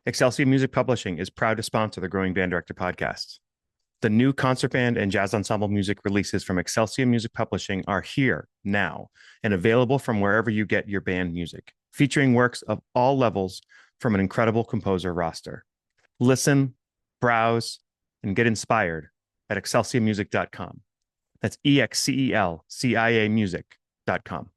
Excelsior Music Publishing is proud to sponsor the Growing Band Director podcast. The new concert band and jazz ensemble music releases from Excelsior Music Publishing are here now and available from wherever you get your band music, featuring works of all levels from an incredible composer roster. Listen, browse, and get inspired at excelsiormusic.com. That's EXCELCIA music.com.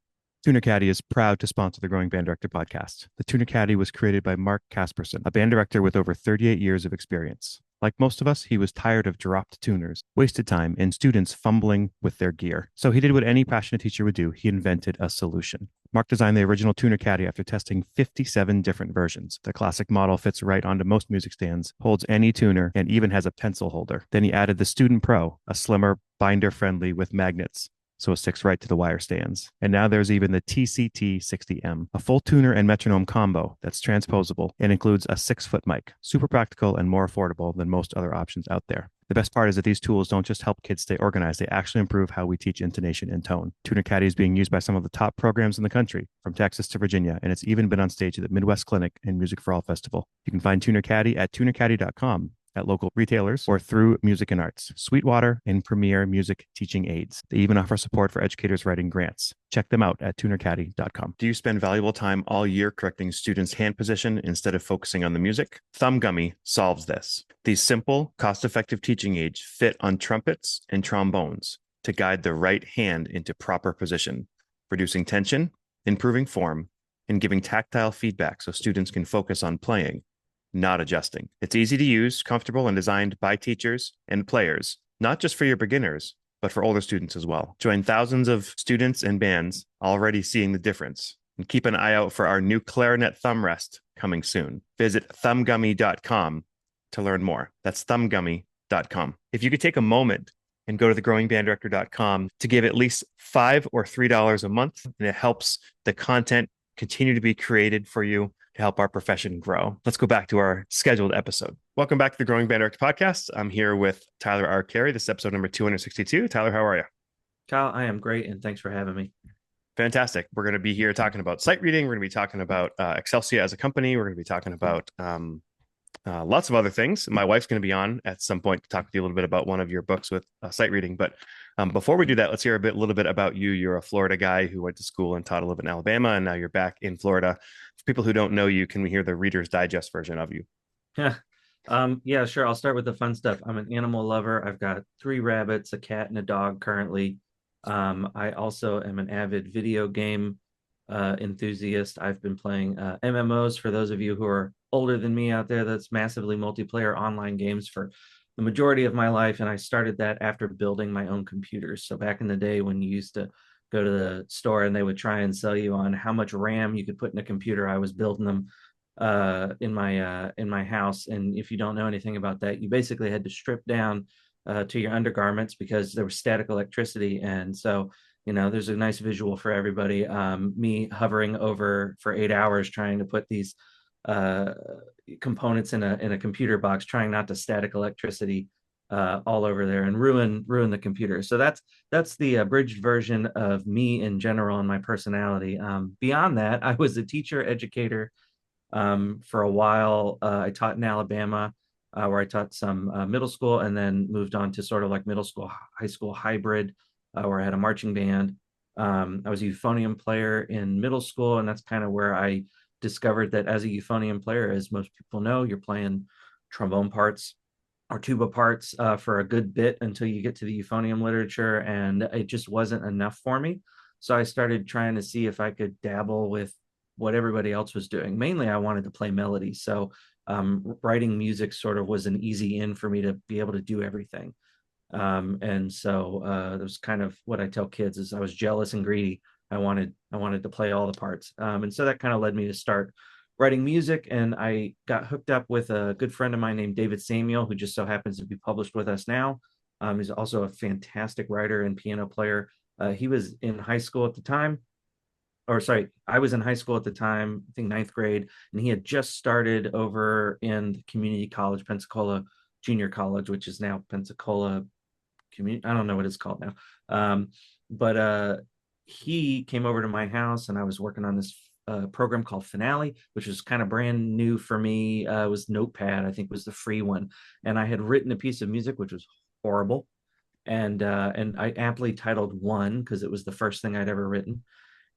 Tuner Caddy is proud to sponsor the Growing Band Director podcast. The Tuner Caddy was created by Mark Casperson, a band director with over 38 years of experience. Like most of us, he was tired of dropped tuners, wasted time, and students fumbling with their gear. So he did what any passionate teacher would do. He invented a solution. Mark designed the original Tuner Caddy after testing 57 different versions. The classic model fits right onto most music stands, holds any tuner, and even has a pencil holder. Then he added the Student Pro, a slimmer, binder-friendly with magnets, so it sticks right to the wire stands. And now there's even the TCT60M, a full tuner and metronome combo that's transposable and includes a 6-foot mic, super practical and more affordable than most other options out there. The best part is that these tools don't just help kids stay organized, they actually improve how we teach intonation and tone. Tuner Caddy is being used by some of the top programs in the country, from Texas to Virginia, and it's even been on stage at the Midwest Clinic and Music for All Festival. You can find Tuner Caddy at tunercaddy.com, at local retailers, or through Music and Arts, Sweetwater, and Premier Music Teaching Aids. They even offer support for educators writing grants. Check them out at tunercaddy.com. Do you spend valuable time all year correcting students' hand position instead of focusing on the music? Thumb Gummy solves this. These simple, cost-effective teaching aids fit on trumpets and trombones to guide the right hand into proper position, reducing tension, improving form, and giving tactile feedback so students can focus on playing, not adjusting. It's easy to use, comfortable, and designed by teachers and players, not just for your beginners, but for older students as well. Join thousands of students and bands already seeing the difference. And keep an eye out for our new clarinet thumb rest coming soon. Visit thumbgummy.com to learn more. That's thumbgummy.com. If you could take a moment and go to thegrowingbanddirector.com to give at least $5 or $3 a month, and it helps the content continue to be created for you to help our profession grow. Let's go back to our scheduled episode. Welcome back to the Growing Band Director podcast. I'm here with Tyler Arcari. This is episode number 262. Tyler, how are you? Kyle, I am great, and thanks for having me. Fantastic. We're going to be here talking about sight reading. We're going to be talking about Excelsior as a company. We're going to be talking about lots of other things. My wife's going to be on at some point to talk to you a little bit about one of your books with sight reading. But before we do that, let's hear a little bit about you. You're a Florida guy who went to school and taught a little bit in Alabama, and now you're back in Florida. For people who don't know you, can we hear the Reader's Digest version of you? Yeah. Yeah, sure. I'll start with the fun stuff. I'm an animal lover. I've got 3 rabbits, a cat, and a dog currently. I also am an avid video game enthusiast. I've been playing MMOs. For those of you who are older than me out there, that's massively multiplayer online games for the majority of my life. And I started that after building my own computers. So back in the day when you used to go to the store and they would try and sell you on how much RAM you could put in a computer, I was building them in my house. And if you don't know anything about that, you basically had to strip down to your undergarments because there was static electricity. And so, there's a nice visual for everybody. Me hovering over for 8 hours trying to put these uh, components in a computer box, trying not to static electricity all over there and ruin the computer. So that's the abridged version of me in general and my personality. Beyond that, I was a teacher educator for a while. I taught in Alabama, where I taught some middle school, and then moved on to sort of like middle school, high school hybrid, where I had a marching band. I was a euphonium player in middle school, and that's kind of where I discovered that as a euphonium player, as most people know, you're playing trombone parts or tuba parts for a good bit until you get to the euphonium literature, and it just wasn't enough for me. So I started trying to see if I could dabble with what everybody else was doing. Mainly, I wanted to play melody. So writing music sort of was an easy in for me to be able to do everything. And so that was kind of what I tell kids is I was jealous and greedy. I wanted to play all the parts. And so that kind of led me to start writing music. And I got hooked up with a good friend of mine named David Samuel, who just so happens to be published with us now. He's also a fantastic writer and piano player. He was in high school at the time, or sorry, I was in high school at the time, I think ninth grade, and he had just started over in the community college, Pensacola Junior College, which is now Pensacola Community. I don't know what it's called now. But he came over to my house, and I was working on this a program called Finale, which was kind of brand new for me. It was Notepad, I think was the free one, and I had written a piece of music which was horrible, and I aptly titled One because it was the first thing I'd ever written.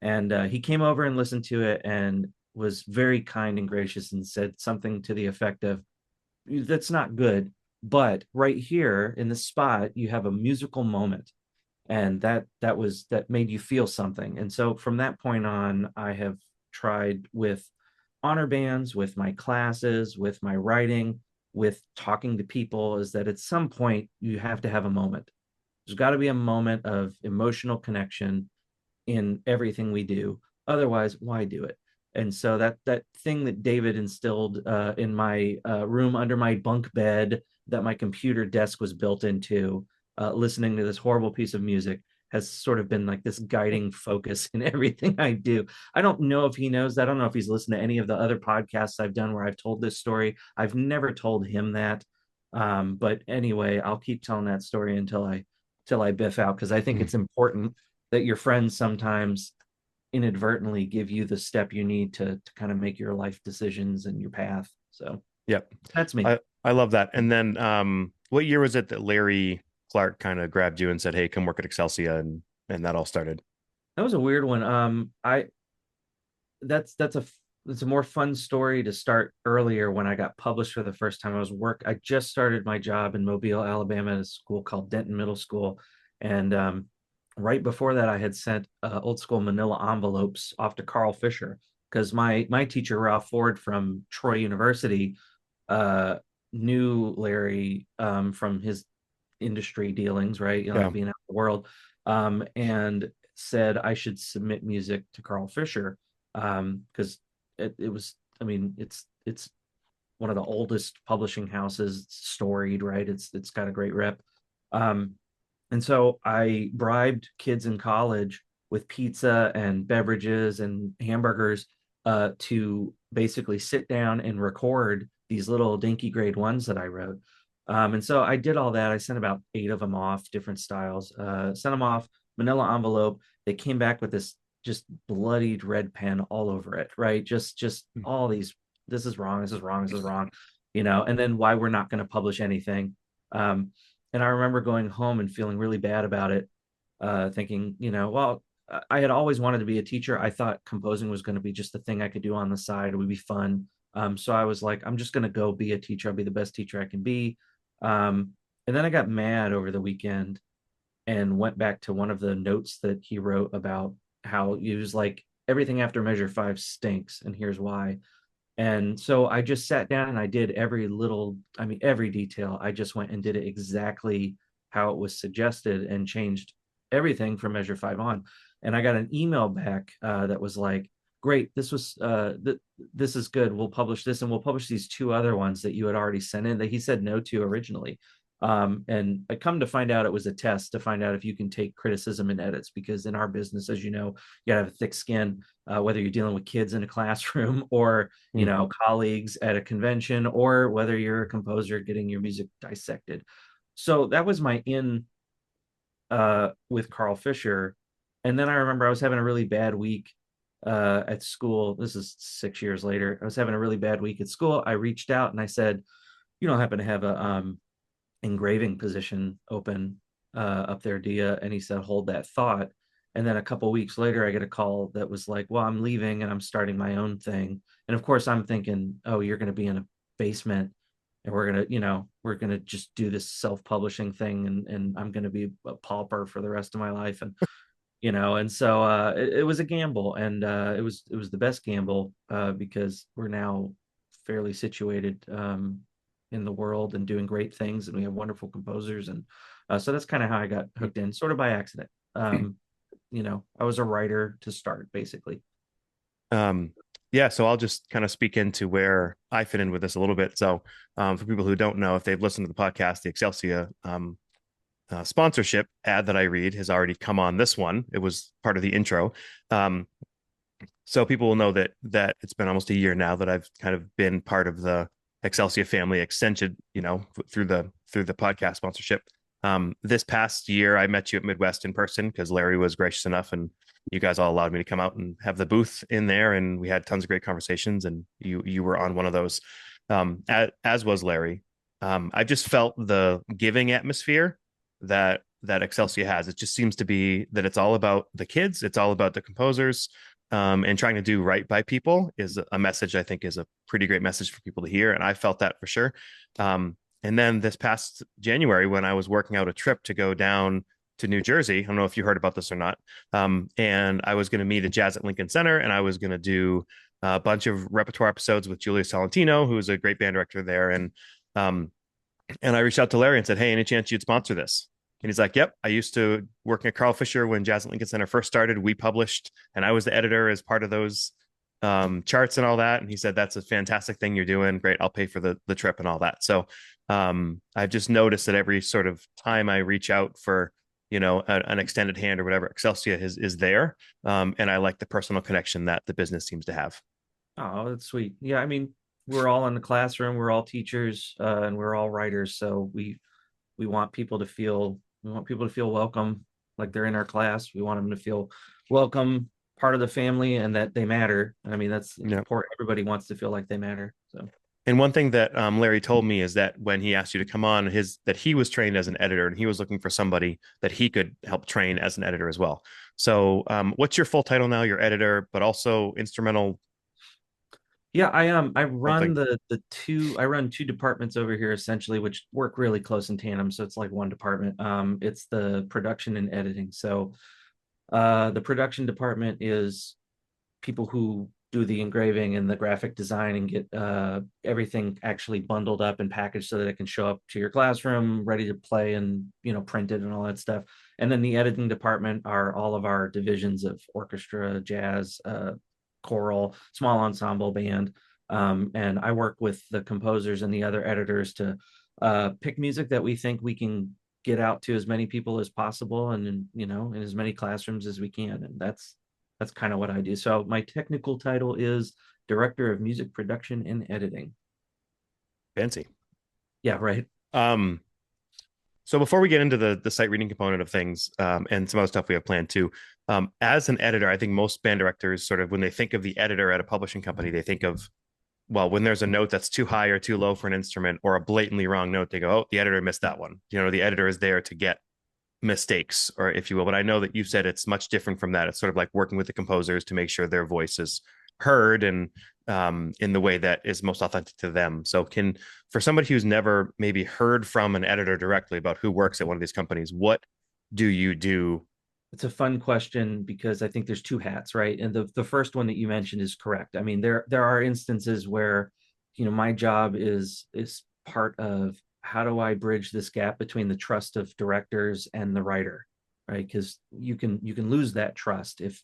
And he came over and listened to it and was very kind and gracious and said something to the effect of, "That's not good, but right here in the spot you have a musical moment." And that made you feel something. And so from that point on, I have tried with honor bands, with my classes, with my writing, with talking to people, is that at some point you have to have a moment. There's got to be a moment of emotional connection in everything we do. Otherwise, why do it? And so that thing that David instilled in my room under my bunk bed that my computer desk was built into, listening to this horrible piece of music, has sort of been like this guiding focus in everything I do. I don't know if he knows that. I don't know if he's listened to any of the other podcasts I've done where I've told this story. I've never told him that. But anyway, I'll keep telling that story until I biff out, because I think it's important that your friends sometimes inadvertently give you the step you need to kind of make your life decisions and your path. So Yep. that's me. I love that. And then what year was it that Larry Clark kind of grabbed you and said, "Hey, come work at Excelsia," and that all started? That was a weird one. I that's a it's a more fun story to start earlier. When I got published for the first time, I just started my job in Mobile, Alabama, at a school called Denton Middle School, and right before that, I had sent old school manila envelopes off to Carl Fisher, because my teacher Ralph Ford from Troy University uh, knew Larry from his industry dealings, right? You know, Yeah. like being out in the world, and said I should submit music to Carl Fisher, because it was, I mean, it's one of the oldest publishing houses, it's storied, right? It's got a great rep. Um, and so I bribed kids in college with pizza and beverages and hamburgers to basically sit down and record these little dinky grade ones that I wrote. And so I did all that. I sent about 8 of them off, different styles, sent them off, manila envelope. They came back with this just bloodied red pen all over it, right? Just all these, this is wrong, this is wrong, this is wrong, and then why we're not going to publish anything. Um, and I remember going home and feeling really bad about it, thinking, well, I had always wanted to be a teacher. I thought composing was going to be just the thing I could do on the side. It would be fun. So I was like, I'm just going to go be a teacher. I'll be the best teacher I can be. And then I got mad over the weekend and went back to one of the notes that he wrote about how he was like, everything after measure 5 stinks, and here's why. And so I just sat down and I did every detail. I just went and did it exactly how it was suggested and changed everything from measure 5 on. And I got an email back that was like, great, this is good. We'll publish this, and we'll publish these 2 other ones that you had already sent in that he said no to originally. And I come to find out it was a test to find out if you can take criticism and edits, because in our business, as you know, you gotta have a thick skin, whether you're dealing with kids in a classroom or, colleagues at a convention, or whether you're a composer getting your music dissected. So that was my in with Carl Fisher. And then I remember I was having a really bad week at school. This is 6 years later. I was having a really bad week at school. I reached out and I said, "You don't happen to have a engraving position open up there, do you?" And he said, "Hold that thought." And then a couple weeks later, I get a call that was like, "Well, I'm leaving and I'm starting my own thing." And of course, I'm thinking, "Oh, you're going to be in a basement, and we're gonna just do this self-publishing thing, and I'm going to be a pauper for the rest of my life." And so it was a gamble, and it was the best gamble, because we're now fairly situated in the world and doing great things, and we have wonderful composers, and so that's kind of how I got hooked in, sort of by accident. I was a writer to start, basically. Um, yeah, so I'll just kind of speak into where I fit in with this a little bit. So, for people who don't know, if they've listened to the podcast, the Excelsia sponsorship ad that I read has already come on this one. It was part of the intro. So people will know that it's been almost a year now that I've kind of been part of the Excelsia family extension, through the podcast sponsorship. This past year, I met you at Midwest in person because Larry was gracious enough and you guys all allowed me to come out and have the booth in there, and we had tons of great conversations. And you were on one of those, as was Larry. I just felt the giving atmosphere that Excelsia has. It just seems to be that it's all about the kids, it's all about the composers, and trying to do right by people is a message I think is a pretty great message for people to hear, and I felt that for sure. And then this past January, when I was working out a trip to go down to New Jersey, I don't know if you heard about this or not, and I was going to meet at Jazz at Lincoln Center, and I was going to do a bunch of repertoire episodes with Julia Salentino, who's a great band director there, um, and I reached out to Larry and said, "Hey, any chance you'd sponsor this?" And he's like, "Yep, I used to work at Carl Fisher when Jazz at Lincoln Center first started. We published, and I was the editor as part of those charts and all that." And he said, "That's a fantastic thing you're doing. Great, I'll pay for the trip and all that." So I've just noticed that every sort of time I reach out for an extended hand or whatever, Excelsia is there, and I like the personal connection that the business seems to have. Oh, that's sweet. Yeah, I mean, we're all in the classroom, we're all teachers, and we're all writers, so we want people to feel welcome, like they're in our class. We want them to feel welcome, part of the family, and that they matter. I mean, that's Yeah. important. Everybody wants to feel like they matter. So And one thing that Larry told me is that when he asked you to come on, that he was trained as an editor and he was looking for somebody that he could help train as an editor as well. So, what's your full title now? You're editor, but also instrumental yeah, I run something. I run two departments over here essentially, which work really close in tandem. So it's like one department. It's the production and editing. So the production department is people who do the engraving and the graphic design and get everything actually bundled up and packaged so that it can show up to your classroom ready to play and printed and all that stuff. And then the editing department are all of our divisions of orchestra, jazz, choral, small ensemble band. And I work with the composers and the other editors to pick music that we think we can get out to as many people as possible, and in as many classrooms as we can. And that's kind of what I do. So my technical title is Director of Music Production and Editing. Fancy. Yeah, right. Um, so before we get into the sight reading component of things, and some other stuff we have planned too, as an editor, I think most band directors sort of when they think of the editor at a publishing company, they think of, well, when there's a note that's too high or too low for an instrument or a blatantly wrong note, they go, "Oh, the editor missed that one." The editor is there to get mistakes, or if you will. But I know that you said it's much different from that. It's sort of like working with the composers to make sure their voice is heard and in the way that is most authentic to them. So, for somebody who's never maybe heard from an editor directly about who works at one of these companies, what do you do? It's a fun question because I think there's two hats, right? And the first one that you mentioned is correct. I mean, there are instances where, my job is part of how do I bridge this gap between the trust of directors and the writer, right? Because you can lose that trust if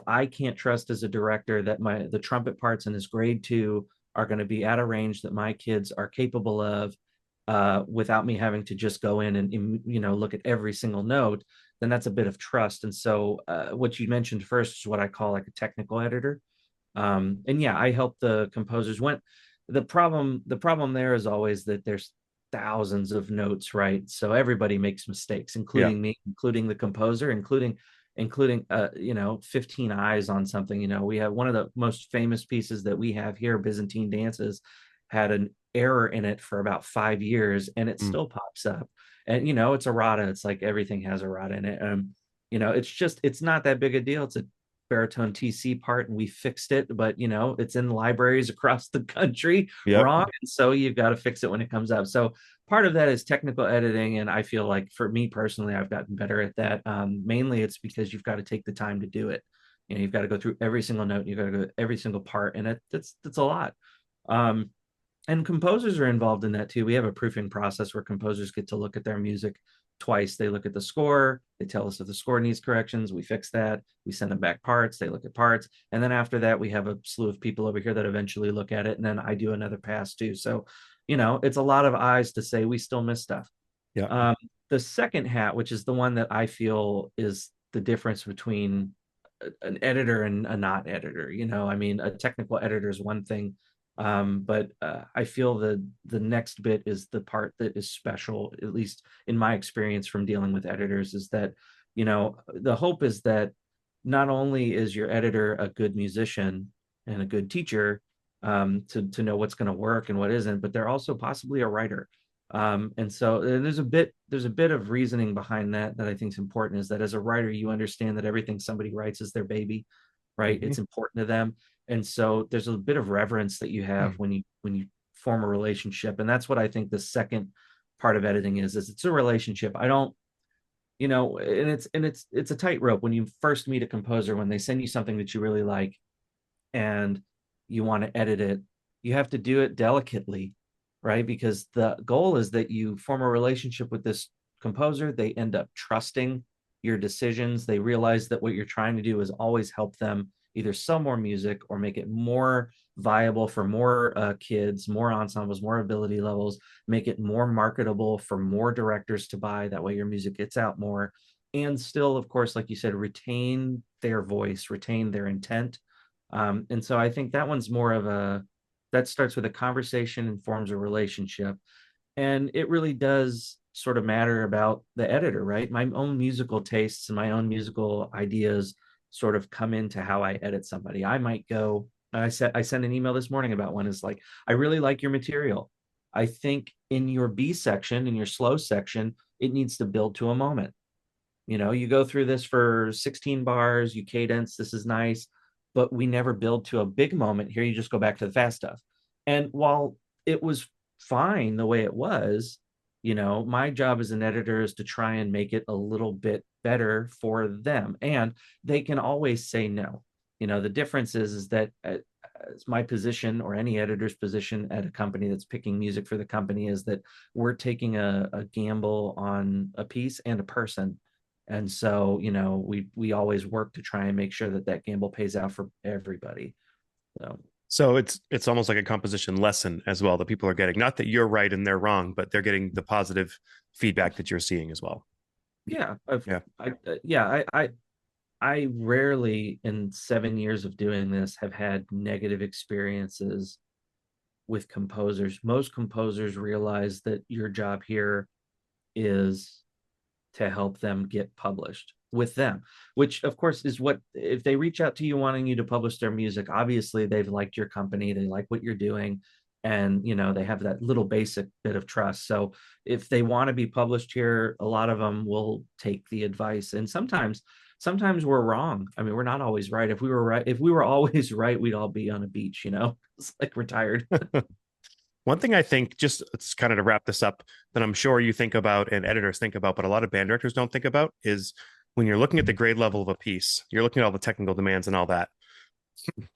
I can't trust as a director that the trumpet parts in this grade 2 are going to be at a range that my kids are capable of, without me having to just go in and look at every single note, then that's a bit of trust. And so what you mentioned first is what I call like a technical editor. And yeah, I help the composers. When the problem there is always that there's thousands of notes, right? So everybody makes mistakes, Yeah. including me, including the composer, including 15 eyes on something. We have one of the most famous pieces that we have here, Byzantine Dances, had an error in it for about 5 years and it Mm. still pops up. And it's errata. It's like everything has errata in it. It's not that big a deal. It's a baritone TC part and we fixed it, but it's in libraries across the country Yep. wrong. And so you've got to fix it when it comes up. So part of that is technical editing. And I feel like for me personally, I've gotten better at that. Mainly it's because you've got to take the time to do it. You've got to go through every single note, you've got to go every single part, and that's a lot. Um, and composers are involved in that too. We have a proofing process where composers get to look at their music twice. They look at the score, they tell us if the score needs corrections, we fix that, we send them back parts, they look at parts, and then after that we have a slew of people over here that eventually look at it, and then I do another pass too. So it's a lot of eyes to say we still miss stuff. Yeah. um, the second hat, which is the one that I feel is the difference between an editor and a not editor. I mean, a technical editor is one thing, but I feel the next bit is the part that is special, at least in my experience from dealing with editors, is that the hope is that not only is your editor a good musician and a good teacher, to know what's going to work and what isn't, but they're also possibly a writer. And so there's a bit of reasoning behind that I think is important, is that as a writer, you understand that everything somebody writes is their baby, right? Mhm. It's important to them. And so there's a bit of reverence that you have when you form a relationship. And that's what I think the second part of editing is it's a relationship. I don't, and it's a tightrope when you first meet a composer, when they send you something that you really like and you want to edit it, you have to do it delicately, right? Because the goal is that you form a relationship with this composer. They end up trusting your decisions. They realize that what you're trying to do is always help them either sell more music or make it more viable for more kids, more ensembles, more ability levels, make it more marketable for more directors to buy. That way your music gets out more. And still, of course, like you said, retain their voice, retain their intent. And so I think that one's more of that starts with a conversation and forms a relationship. And it really does sort of matter about the editor, right? My own musical tastes and my own musical ideas sort of come into how I edit somebody. I might go, I sent an email this morning about one, is like, I really like your material. I think in your B section, in your slow section, it needs to build to a moment. You go through this for 16 bars, you cadence, this is nice, but we never build to a big moment. Here you just go back to the fast stuff. And while it was fine the way it was, my job as an editor is to try and make it a little bit better for them. And they can always say no. The difference is that my position, or any editor's position at a company that's picking music for the company, is that we're taking a gamble on a piece and a person. And so, we always work to try and make sure that that gamble pays out for everybody. So So it's almost like a composition lesson as well that people are getting. Not that you're right and they're wrong, but they're getting the positive feedback that you're seeing as well. yeah, Yeah. I rarely in 7 years of doing this have had negative experiences with composers. Most composers realize that your job here is to help them get published with them, which of course is what, if they reach out to you wanting you to publish their music, obviously they've liked your company, they like what you're doing, and they have that little basic bit of trust. So if they want to be published here, a lot of them will take the advice. And sometimes we're wrong. I mean, we're not always right. If we were right, if we were always right, we'd all be on a beach, it's like retired. One thing I think, just it's kind of to wrap this up, that I'm sure you think about and editors think about, but a lot of band directors don't think about, is when you're looking at the grade level of a piece, you're looking at all the technical demands and all that,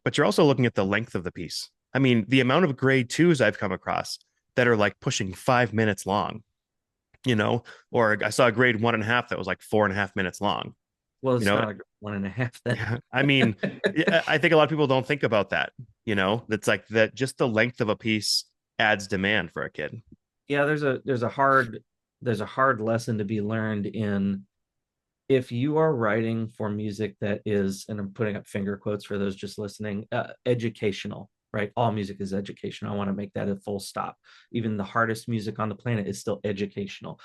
but you're also looking at the length of the piece. I mean, the amount of grade twos I've come across that are like pushing 5 minutes long, you know, or I saw a grade 1.5 that was like 4.5 minutes long, Well, you it's know. not a one and a half then. I mean, I think a lot of people don't think about that, you know, that's like that just the length of a piece adds demand for a kid. Yeah, there's a hard lesson to be learned in, if you are writing for music that is, and I'm putting up finger quotes for those just listening, educational, right? All music is educational. I want to make that a full stop. Even the hardest music on the planet is still educational.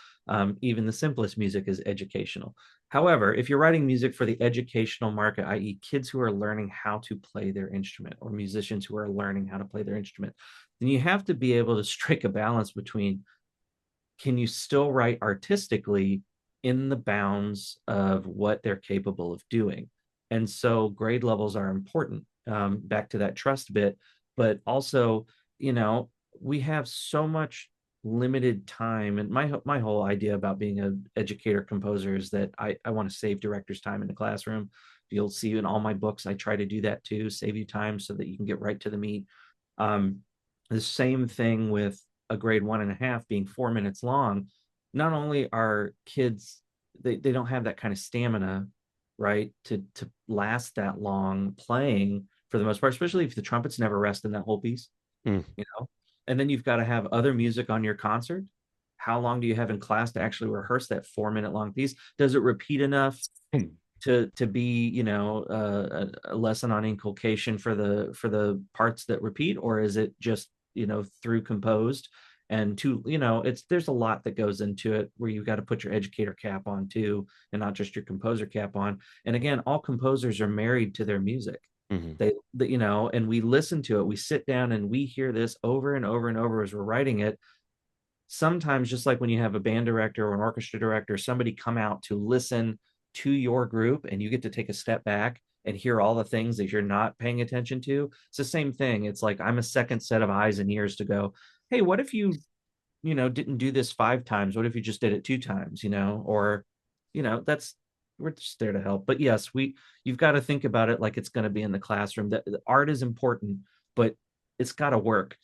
Even the simplest music is educational. However, if you're writing music for the educational market, i.e., kids who are learning how to play their instrument, or musicians who are learning how to play their instrument, then you have to be able to strike a balance between, can you still write artistically in the bounds of what they're capable of doing? And so grade levels are important. Back to that trust bit, but also, we have so much limited time. And my whole idea about being an educator composer is that I want to save directors time in the classroom. You'll see in all my books, I try to do that too, save you time so that you can get right to the meat. Um, the same thing with a grade 1.5 being 4 minutes long. Not only are kids, they don't have that kind of stamina, right, to last that long playing for the most part, especially if the trumpets never rest in that whole piece, Mm. you know. And then you've got to have other music on your concert. How long do you have in class to actually rehearse that 4 minute long piece? Does it repeat enough to be, a lesson on inculcation for the parts that repeat, or is it just, through composed? And to, you know, there's a lot that goes into it where you've got to put your educator cap on too, and not just your composer cap on. And again, all composers are married to their music. Mm-hmm. You know, and we listen to it, we sit down and we hear this over and over and over as we're writing it. Sometimes, just like when you have a band director or an orchestra director, somebody come out to listen to your group, and you get to take a step back and hear all the things that you're not paying attention to. It's the same thing. It's like I'm a second set of eyes and ears to go, hey, what if you know, didn't do this 5 times? What if you just did it 2 times, you know? Or, you know, we're just there to help. But yes, you've got to think about it like it's going to be in the classroom. That art is important, but it's got to work.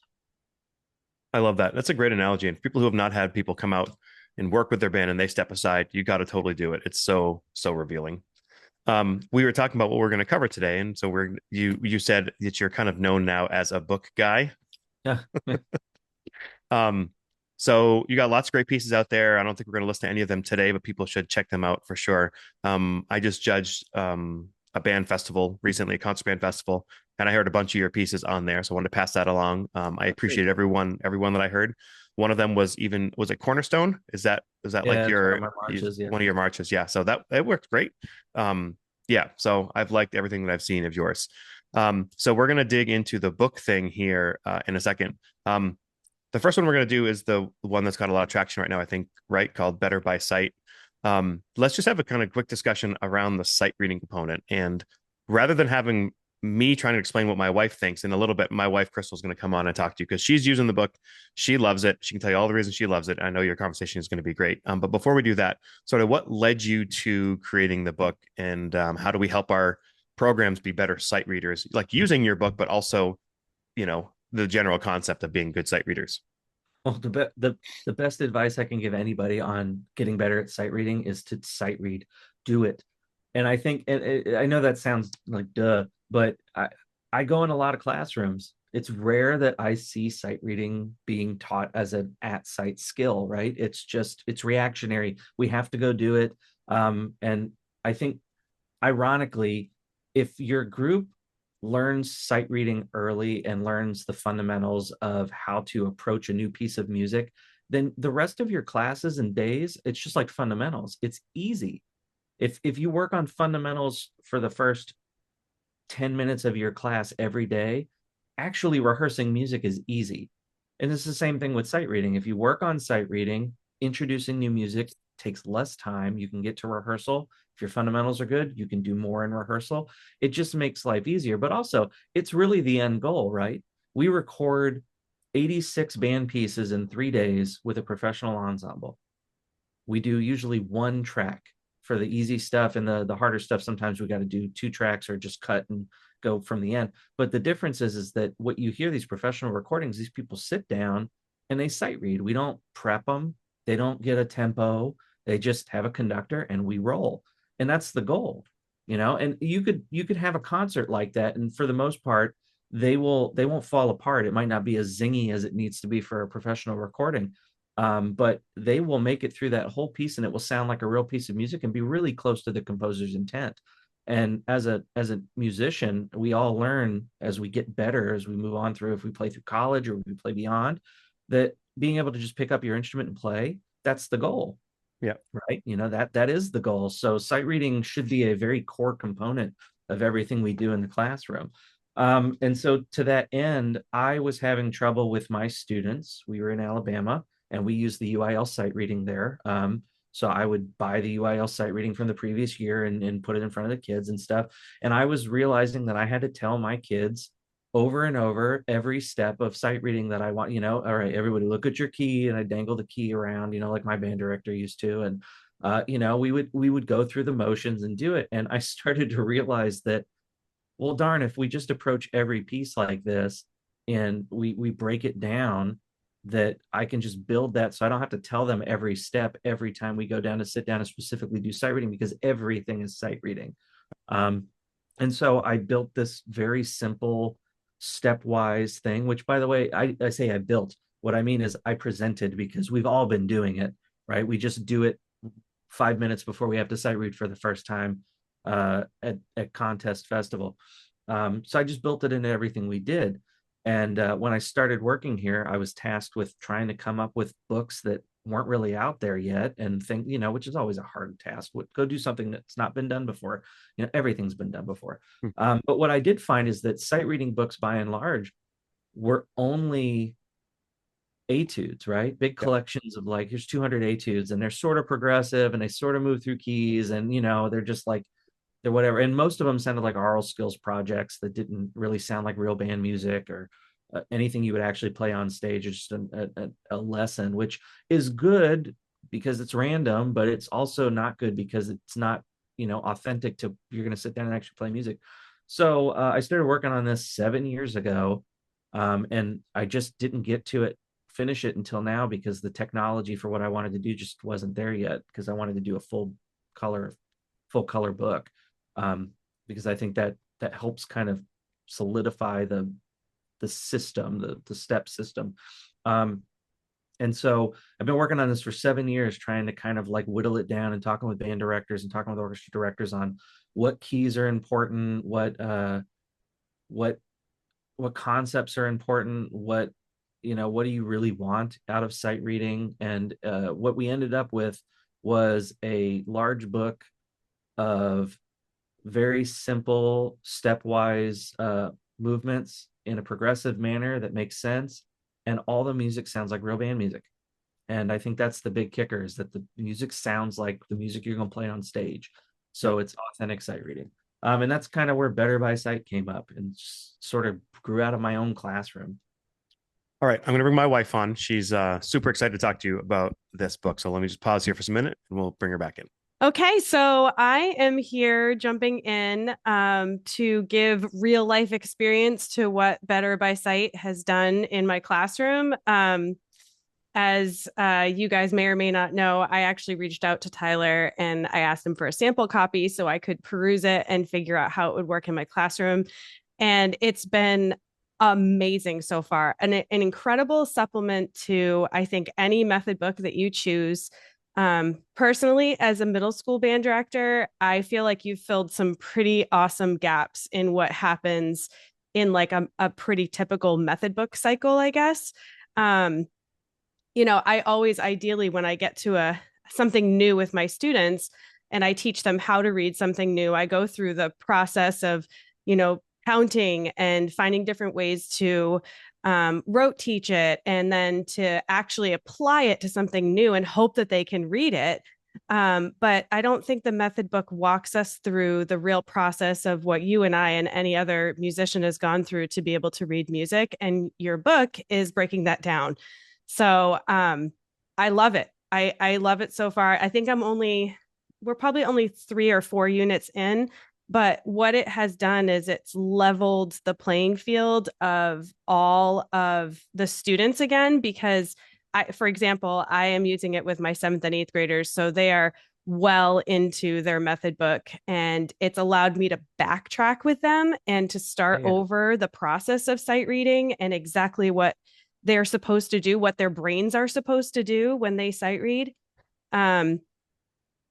I love that. That's a great analogy. And for people who have not had people come out and work with their band and they step aside, you got to totally do it. It's so revealing. We were talking about what we're going to cover today, and so you said that you're kind of known now as a book guy. Yeah. Um, so you got lots of great pieces out there. I don't think we're going to listen to any of them today, but people should check them out for sure. I just judged a band festival recently, a concert band festival, and I heard a bunch of your pieces on there. So I wanted to pass that along. I appreciate everyone that I heard. One of them was it Cornerstone? Is that like Yeah, it's one of my marches. Yeah. one of your marches? Yeah. So that it worked great. Yeah. So I've liked everything that I've seen of yours. So we're gonna dig into the book thing here in a second. The first one we're going to do is the one that's got a lot of traction right now, I think, right? Called Better by Sight. Let's just have a kind of quick discussion around the sight reading component. And rather than having me trying to explain what my wife thinks, in a little bit, my wife, Crystal, is going to come on and talk to you because she's using the book. She loves it. She can tell you all the reasons she loves it. I know your conversation is going to be great. But before we do that, sort of what led you to creating the book, and how do we help our programs be better sight readers, like using your book, but also, the general concept of being good sight readers? Well, the best advice I can give anybody on getting better at sight reading is to sight read. Do it. And I think, and I know that sounds like duh, but I go in a lot of classrooms. It's rare that I see sight reading being taught as an at sight skill, right? It's reactionary. We have to go do it. And I think, ironically, if your group learns sight reading early and learns the fundamentals of how to approach a new piece of music, then the rest of your classes and days, it's just like fundamentals. It's easy. If you work on fundamentals for the first 10 minutes of your class every day, actually rehearsing music is easy. And it's the same thing with sight reading. If you work on sight reading, introducing new music takes less time. You can get to rehearsal. If your fundamentals are good, you can do more in rehearsal. It just makes life easier. But also, it's really the end goal, right? We record 86 band pieces in 3 days with a professional ensemble. We do usually one track for the easy stuff, and the harder stuff, sometimes we got to do 2 tracks or just cut and go from the end. But the difference is that what you hear, these professional recordings, these people sit down and they sight read. We don't prep them. They don't get a tempo. They just have a conductor and we roll. And that's the goal, you know. And you could have a concert like that, and for the most part, they won't fall apart. It might not be as zingy as it needs to be for a professional recording, but they will make it through that whole piece, and it will sound like a real piece of music and be really close to the composer's intent. And as a musician, we all learn as we get better, as we move on through, if we play through college or we play beyond, that being able to just pick up your instrument and play, that's the goal. Yeah. Right. You know, that is the goal. So sight reading should be a very core component of everything we do in the classroom. And so to that end, I was having trouble with my students. We were in Alabama and we used the UIL sight reading there. So I would buy the UIL sight reading from the previous year and put it in front of the kids and stuff. And I was realizing that I had to tell my kids over and over every step of sight reading that I want, all right, everybody look at your key, and I dangle the key around, like my band director used to. And we would go through the motions and do it. And I started to realize that, well, darn, if we just approach every piece like this and we break it down, that I can just build that, so I don't have to tell them every step every time we go down to sit down and specifically do sight reading, because everything is sight reading. And so I built this very simple stepwise thing, which, by the way, I say I built. What I mean is I presented, because we've all been doing it, right? We just do it 5 minutes before we have to sight read for the first time at contest festival. So I just built it into everything we did. And when I started working here, I was tasked with trying to come up with books that weren't really out there yet, and think, which is always a hard task. Go do something that's not been done before. Everything's been done before. Hmm. But what I did find is that sight reading books, by and large, were only etudes, right? Big Yep. collections of, like, here's 200 etudes, and they're sort of progressive, and they sort of move through keys, and they're just like, they're whatever. And most of them sounded like aural skills projects that didn't really sound like real band music, or anything you would actually play on stage. It's just a lesson, which is good because it's random, but it's also not good because it's not, authentic to, you're going to sit down and actually play music. So I started working on this 7 years ago, and I just didn't get to finish it until now, because the technology for what I wanted to do just wasn't there yet, because I wanted to do a color full color book, because I think that helps kind of solidify the system, the step system. Um, and so I've been working on this for 7 years, trying to kind of like whittle it down, and talking with band directors and talking with orchestra directors on what keys are important, what what concepts are important, what do you really want out of sight reading. And what we ended up with was a large book of very simple stepwise movements in a progressive manner that makes sense, and all the music sounds like real band music. And I think that's the big kicker, is that the music sounds like the music you're going to play on stage. Yep. So it's authentic sight reading. And that's kind of where Better by Sight came up, and sort of grew out of my own classroom. All right, I'm going to bring my wife on. She's super excited to talk to you about this book. So let me just pause here for a minute, and we'll bring her back in. Okay, so I am here jumping in to give real life experience to what Better by Sight has done in my classroom. As you guys may or may not know, I actually reached out to Tyler and I asked him for a sample copy so I could peruse it and figure out how it would work in my classroom. And it's been amazing so far. An incredible supplement to, I think, any method book that you choose. Personally, as a middle school band director, I feel like you've filled some pretty awesome gaps in what happens in like a pretty typical method book cycle, I guess. Um, I always ideally, when I get to a something new with my students and I teach them how to read something new, I go through the process of, counting and finding different ways to rote teach it, and then to actually apply it to something new and hope that they can read it. But I don't think the method book walks us through the real process of what you and I and any other musician has gone through to be able to read music. And your book is breaking that down. So I love it. I love it so far. I think we're probably only 3 or 4 units in, but what it has done is it's leveled the playing field of all of the students again, because for example, I am using it with my 7th and 8th graders. So they are well into their method book, and it's allowed me to backtrack with them and to start Yeah. over the process of sight reading and exactly what they're supposed to do, what their brains are supposed to do when they sight read. Um,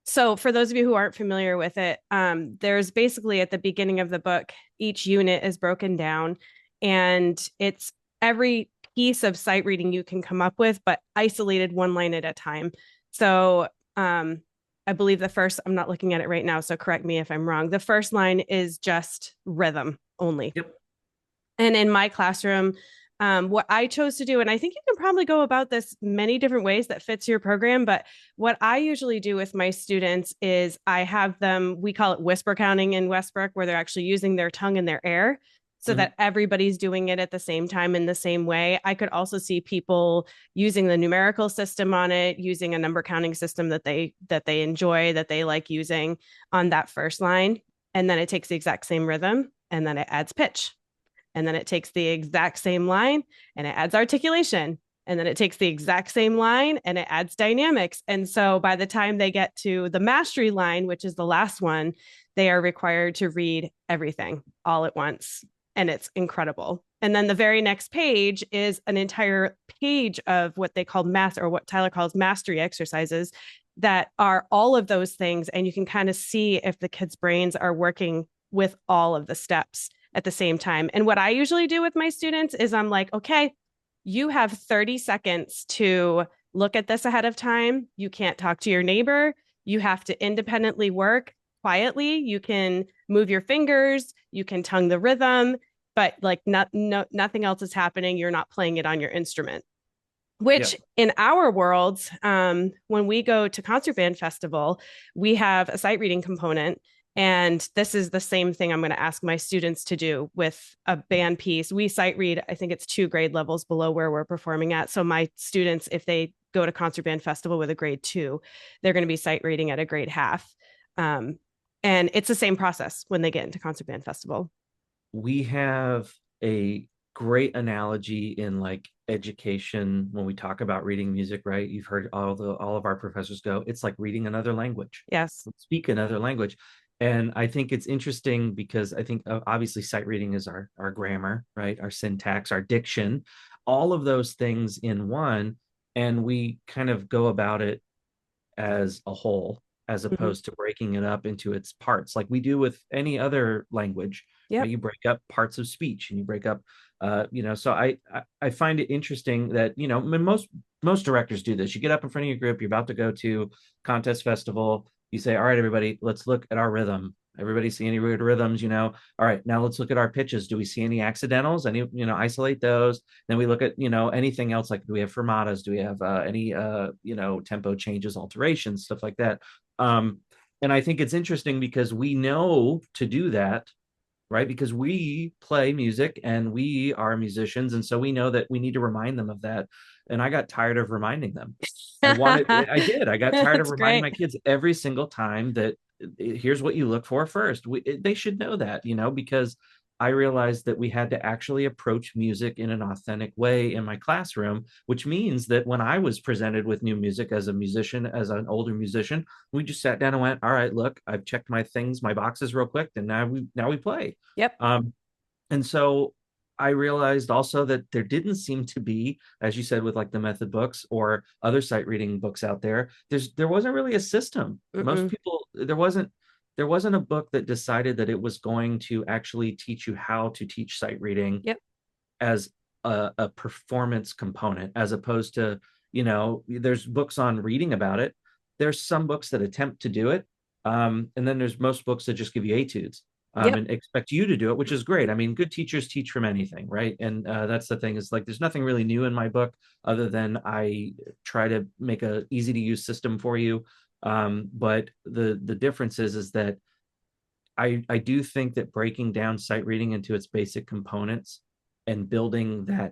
so for those of you who aren't familiar with it, there's basically at the beginning of the book, each unit is broken down, and it's every piece of sight reading you can come up with, but isolated one line at a time. So I believe I'm not looking at it right now, so correct me if I'm wrong. The first line is just rhythm only. Yep. And in my classroom, what I chose to do, and I think you can probably go about this many different ways that fits your program, but what I usually do with my students is I have them, we call it whisper counting in Westbrook, where they're actually using their tongue and their air so that everybody's doing it at the same time in the same way. I could also see people using the numerical system on it, using a number counting system that they enjoy, that they like using on that first line. And then it takes the exact same rhythm, and then it adds pitch. And then it takes the exact same line and it adds articulation. And then it takes the exact same line and it adds dynamics. And so by the time they get to the mastery line, which is the last one, they are required to read everything all at once. And it's incredible. And then the very next page is an entire page of what they call or what Tyler calls mastery exercises that are all of those things. And you can kind of see if the kids' brains are working with all of the steps at the same time. And what I usually do with my students is I'm like, okay, you have 30 seconds to look at this ahead of time. You can't talk to your neighbor. You have to independently work quietly. You can move your fingers, you can tongue the rhythm, but like nothing else is happening. You're not playing it on your instrument. Which in our world, when we go to Concert Band Festival, we have a sight reading component. And this is the same thing I'm going to ask my students to do with a band piece. We sight read, I think it's 2 grade levels below where we're performing at. So my students, if they go to Concert Band Festival with a grade 2, they're going to be sight reading at a grade half. And it's the same process when they get into Concert Band Festival. We have a great analogy in like education when we talk about reading music, right? You've heard all of our professors go, it's like reading another language. Yes. Speak another language. And I think it's interesting because I think obviously sight reading is our grammar, right? Our syntax, our diction, all of those things in one. And we kind of go about it as a whole, as opposed to breaking it up into its parts, like we do with any other language. Yep. Right? You break up parts of speech and you break up, so I find it interesting that, most directors do this. You get up in front of your group, you're about to go to contest festival. You say, all right, everybody, let's look at our rhythm. Everybody see any weird rhythms, all right, now let's look at our pitches. Do we see any accidentals? Any, isolate those. Then we look at, anything else, like do we have fermatas? Do we have any, tempo changes, alterations, stuff like that. And I think it's interesting because we know to do that, right? Because we play music and we are musicians. And so we know that we need to remind them of that. And I got tired of reminding them. I got tired of reminding my kids every single time that here's what you look for first. They should know that, because I realized that we had to actually approach music in an authentic way in my classroom, which means that when I was presented with new music as a musician, as an older musician, we just sat down and went, all right, look, I've checked my boxes real quick, and now we play. Yep. And so I realized also that there didn't seem to be, as you said, with like the method books or other sight reading books out there, there wasn't really a system. Most people, there wasn't a book that decided that it was going to actually teach you how to teach sight reading as a performance component, as opposed to, there's books on reading about it. There's some books that attempt to do it. And then there's most books that just give you etudes. And expect you to do it, which is great. I mean, good teachers teach from anything, right? And that's the thing, is like, there's nothing really new in my book other than I try to make a easy to use system for you. But the difference is that I do think that breaking down sight reading into its basic components and building that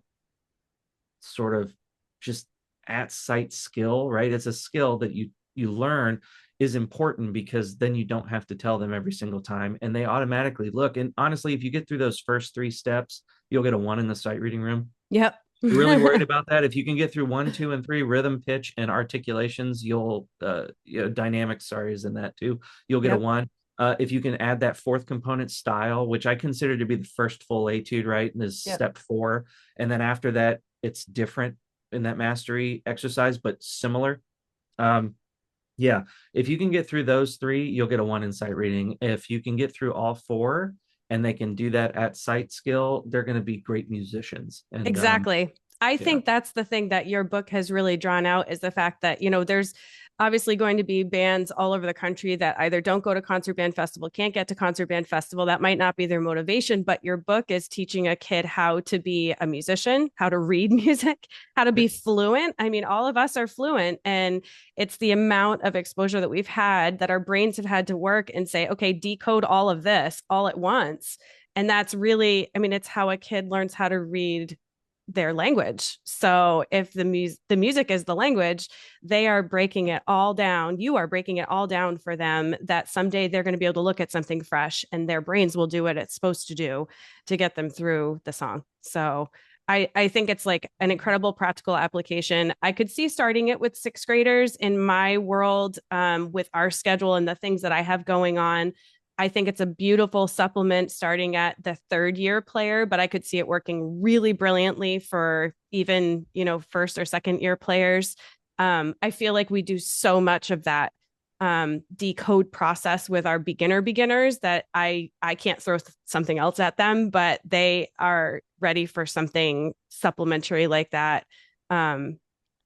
sort of just at sight skill, right? It's a skill that you learn, is important, because then you don't have to tell them every single time and they automatically look. And honestly, if you get through those first 3 steps, you'll get a 1 in the sight reading room. Yep. Really worried about that. If you can get through 1, 2, and 3, rhythm, pitch, and articulations, you'll dynamics, sorry, is in that too. You'll get a 1. If you can add that 4th component, style, which I consider to be the first full etude, right? And is step 4. And then after that, it's different in that mastery exercise, but similar. If you can get through those 3, you'll get a 1 in sight reading. If you can get through all 4 and they can do that at sight skill, they're going to be great musicians. And, exactly. I think that's the thing that your book has really drawn out, is the fact that, there's obviously going to be bands all over the country that either don't go to Concert Band Festival, can't get to Concert Band Festival. That might not be their motivation, but your book is teaching a kid how to be a musician, how to read music, how to be fluent. I mean, all of us are fluent, and it's the amount of exposure that we've had that our brains have had to work and say, okay, decode all of this all at once. And that's really, I mean, it's how a kid learns how to read their language. So if the music is the language, they are breaking it all down. You are breaking it all down for them, that someday they're going to be able to look at something fresh and their brains will do what it's supposed to do to get them through the song. So I think it's like an incredible practical application. I could see starting it with 6th graders in my world, with our schedule and the things that I have going on. I think it's a beautiful supplement starting at the 3rd year player, but I could see it working really brilliantly for even, 1st or 2nd year players. I feel like we do so much of that decode process with our beginners that I can't throw something else at them, but they are ready for something supplementary like that.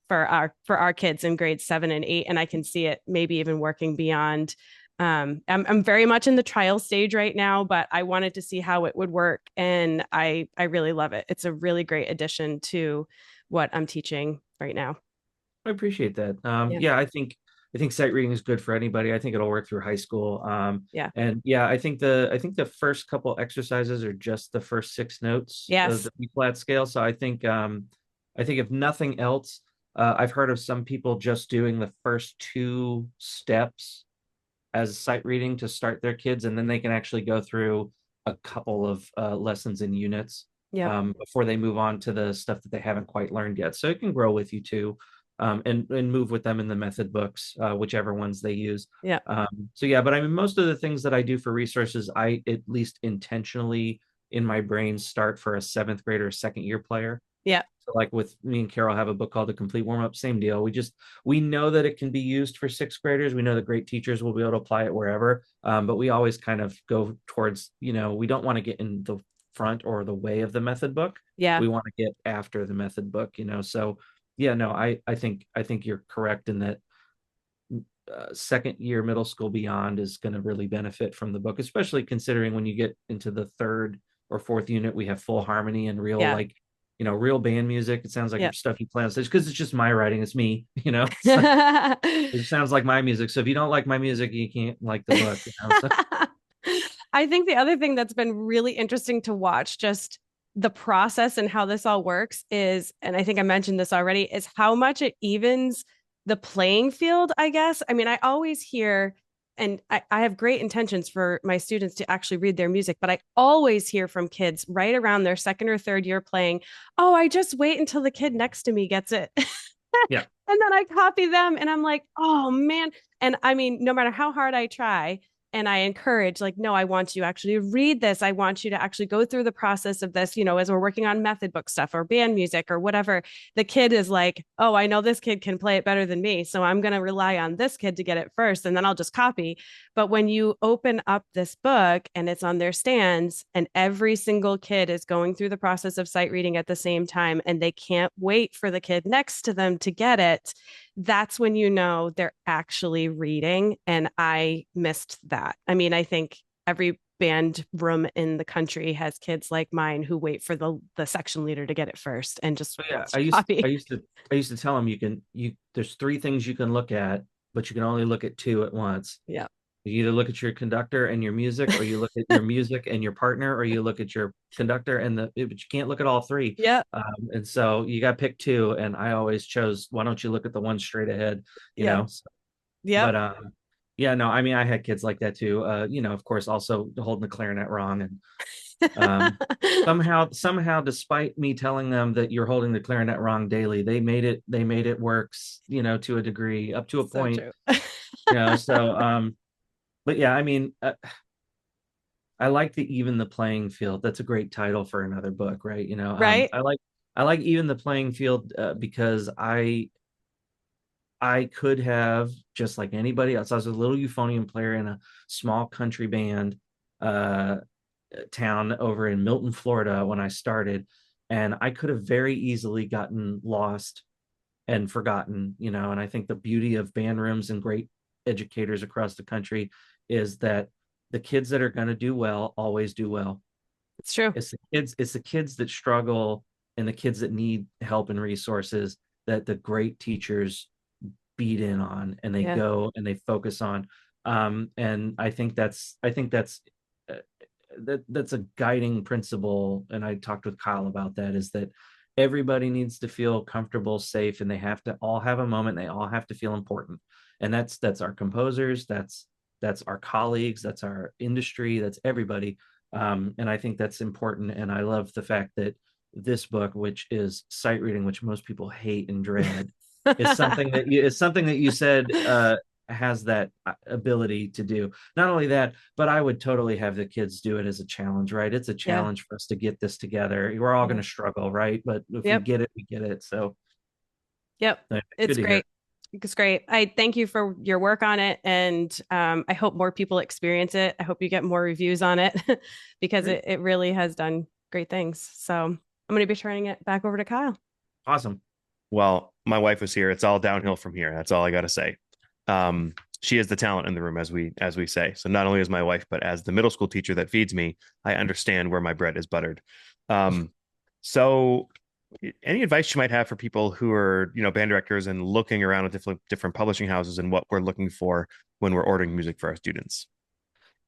For our kids in grades 7 and 8, and I can see it maybe even working beyond. I'm very much in the trial stage right now, but I wanted to see how it would work, and I really love it. It's a really great addition to what I'm teaching right now. I appreciate that. Yeah. Yeah, I think sight reading is good for anybody. I think it'll work through high school. Yeah. And yeah, I think the first couple exercises are just the first 6 notes of Yes. the B flat scale. So I think if nothing else, I've heard of some people just doing the first 2 steps as sight reading to start their kids, and then they can actually go through a couple of lessons and units Yep. before they move on to the stuff that they haven't quite learned yet. So it can grow with you too, and move with them in the method books, whichever ones they use. Yeah. So yeah, but I mean, most of the things that I do for resources, I at least intentionally in my brain start for a 7th grader, second year player. Yeah. So like with me and Carol have a book called The Complete Warm Up, same deal. We know that it can be used for 6th graders. We know that great teachers will be able to apply it wherever. But we always kind of go towards, we don't want to get in the front or the way of the method book. Yeah. We want to get after the method book, So yeah, no, I think you're correct in that second year middle school beyond is going to really benefit from the book, especially considering when you get into the 3rd or 4th unit, we have full harmony and real Yeah. real band music. It sounds like Yeah. stuff you play on stage because it's just my writing. It's me, It's like, it sounds like my music. So if you don't like my music, you can't like the book. So. I think the other thing that's been really interesting to watch, just the process and how this all works is, and I think I mentioned this already, is how much it evens the playing field, I guess. I mean, I always hear, and I have great intentions for my students to actually read their music, but I always hear from kids right around their 2nd or 3rd year playing, oh, I just wait until the kid next to me gets it. Yeah. And then I copy them and I'm like, oh man. And I mean, no matter how hard I try, and I encourage, like, no, I want you to actually read this. I want you to actually go through the process of this, as we're working on method book stuff or band music or whatever. The kid is like, oh, I know this kid can play it better than me. So I'm going to rely on this kid to get it first, and then I'll just copy. But when you open up this book and it's on their stands, and every single kid is going through the process of sight reading at the same time, and they can't wait for the kid next to them to get it, that's when they're actually reading. And I missed that. I mean, I think every band room in the country has kids like mine who wait for the section leader to get it first and just Yeah, copy. I used to tell them there's 3 things you can look at, but you can only look at 2 at once. Yeah. You either look at your conductor and your music, or you look at your music and your partner, or you look at your conductor but you can't look at all 3. Yeah. And so you got to pick 2. And I always chose, why don't you look at the one straight ahead, Yeah. So, Yeah. but yeah, no, I mean, I had kids like that too. Of course, also holding the clarinet wrong, and somehow, despite me telling them that you're holding the clarinet wrong daily, they made it work, to a degree, up to a point. True. So but yeah, I mean, I like even the playing field. That's a great title for another book, right? Right. I like even the playing field because I could have, just like anybody else. I was a little euphonium player in a small country band town over in Milton, Florida when I started, and I could have very easily gotten lost and forgotten, and I think the beauty of band rooms and great educators across the country is that the kids that are going to do well always do well. It's true. It's the kids that struggle and the kids that need help and resources that the great teachers beat in on, and they go and they focus on. And I think that's that's a guiding principle. And I talked with Kyle about that, is that everybody needs to feel comfortable, safe, and they have to all have a moment. They all have to feel important. And that's our composers, that's our colleagues, that's our industry, that's everybody. And I think that's important. And I love the fact that this book, which is sight reading, which most people hate and dread, is something that you said has that ability to do. Not only that, but I would totally have the kids do it as a challenge, right? It's a challenge for us to get this together. We're all going to struggle, right? But if we get it, we get it. So yep, it's great. It's great. I thank you for your work on it, and I hope more people experience it. I hope you get more reviews on it because Great. it really has done great things. So I'm going to be turning it back over to Kyle. Awesome. Well, my wife was here. It's all downhill from here. That's all I got to say. She is the talent in the room, as we say. So not only as my wife, but as the middle school teacher that feeds me, I understand where my bread is buttered. So any advice you might have for people who are, band directors and looking around at different publishing houses and what we're looking for when we're ordering music for our students?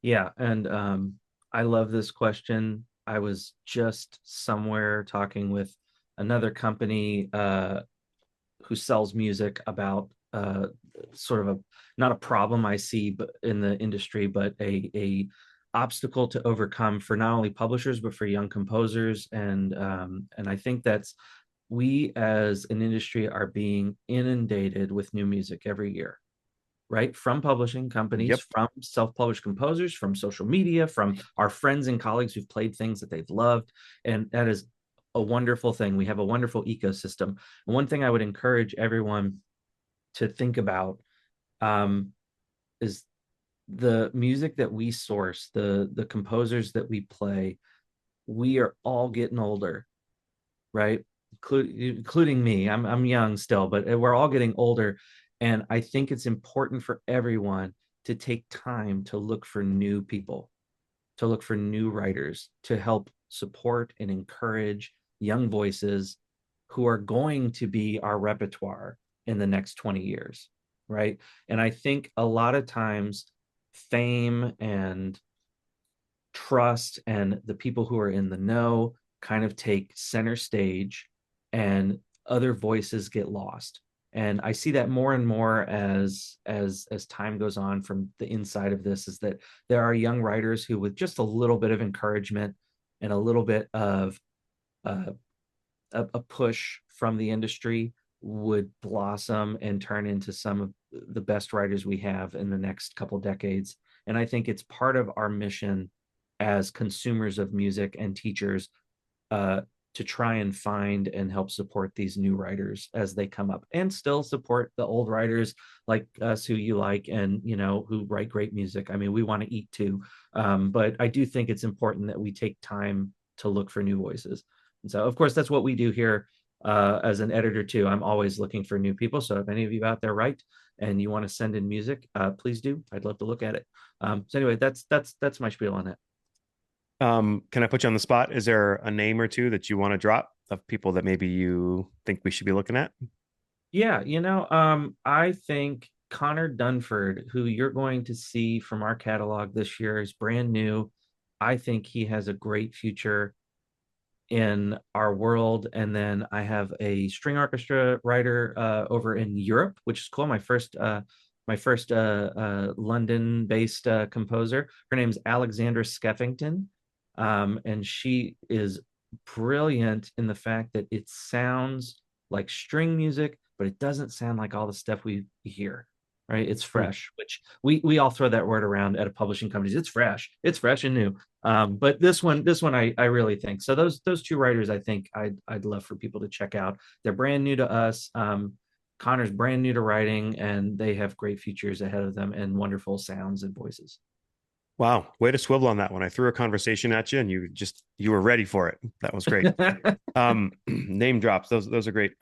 Yeah, and I love this question. I was just somewhere talking with another company who sells music about sort of a not a problem I see but in the industry, but a obstacle to overcome for not only publishers but for young composers. And I think that's we as an industry are being inundated with new music every year, right? From publishing companies, Yep. from self-published composers, from social media, from our friends and colleagues who've played things that they've loved. And that is a wonderful thing. We have a wonderful ecosystem. And one thing I would encourage everyone to think about is the music that we source, the composers that we play. We are all getting older, right? Including me. I'm young still, but we're all getting older. And I think it's important for everyone to take time to look for new people, to look for new writers, to help support and encourage young voices who are going to be our repertoire in the next 20 years, right? And I think a lot of times fame and trust and the people who are in the know kind of take center stage and other voices get lost. And I see that more and more as time goes on from the inside of this, is that there are young writers who with just a little bit of encouragement and a little bit of uh, a push from the industry would blossom and turn into some of the best writers we have in the next couple decades. And I think it's part of our mission as consumers of music and teachers to try and find and help support these new writers as they come up, and still support the old writers like us who you like and who write great music. I mean, we want to eat too, but I do think it's important that we take time to look for new voices. And so, of course, that's what we do here as an editor too. I'm always looking for new people. So if any of you out there write and you want to send in music, please do. I'd love to look at it. So anyway, that's my spiel on it. Can I put you on the spot? Is there a name or two that you want to drop of people that maybe you think we should be looking at? Yeah, I think Connor Dunford, who you're going to see from our catalog this year, is brand new. I think he has a great future in our world. And then I have a string orchestra writer over in Europe, which is cool. My first London-based composer. Her name's Alexandra Skeffington, and she is brilliant in the fact that it sounds like string music, but it doesn't sound like all the stuff we hear. Right? It's fresh, which we all throw that word around at a publishing companies. It's fresh and new. But this one, I really think so. Those two writers, I think I'd love for people to check out. They're brand new to us. Connor's brand new to writing, and they have great futures ahead of them and wonderful sounds and voices. Wow, way to swivel on that one. I threw a conversation at you and you were ready for it. That was great. Name drops. Those are great.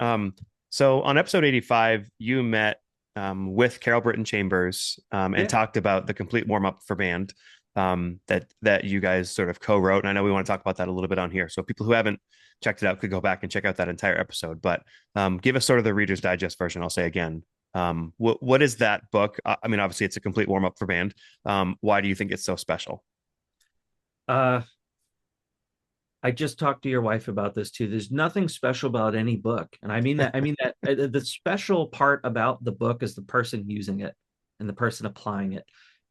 So on episode 85, you met with Carol Britton Chambers and talked about the complete warm up for band that you guys sort of co-wrote. And I know we want to talk about that a little bit on here. So people who haven't checked it out could go back and check out that entire episode. But give us sort of the Reader's Digest version. I'll say again. What is that book? I mean, obviously, it's a complete warm up for band. Why do you think it's so special? I just talked to your wife about this too. There's nothing special about any book. And I mean that the special part about the book is the person using it and the person applying it.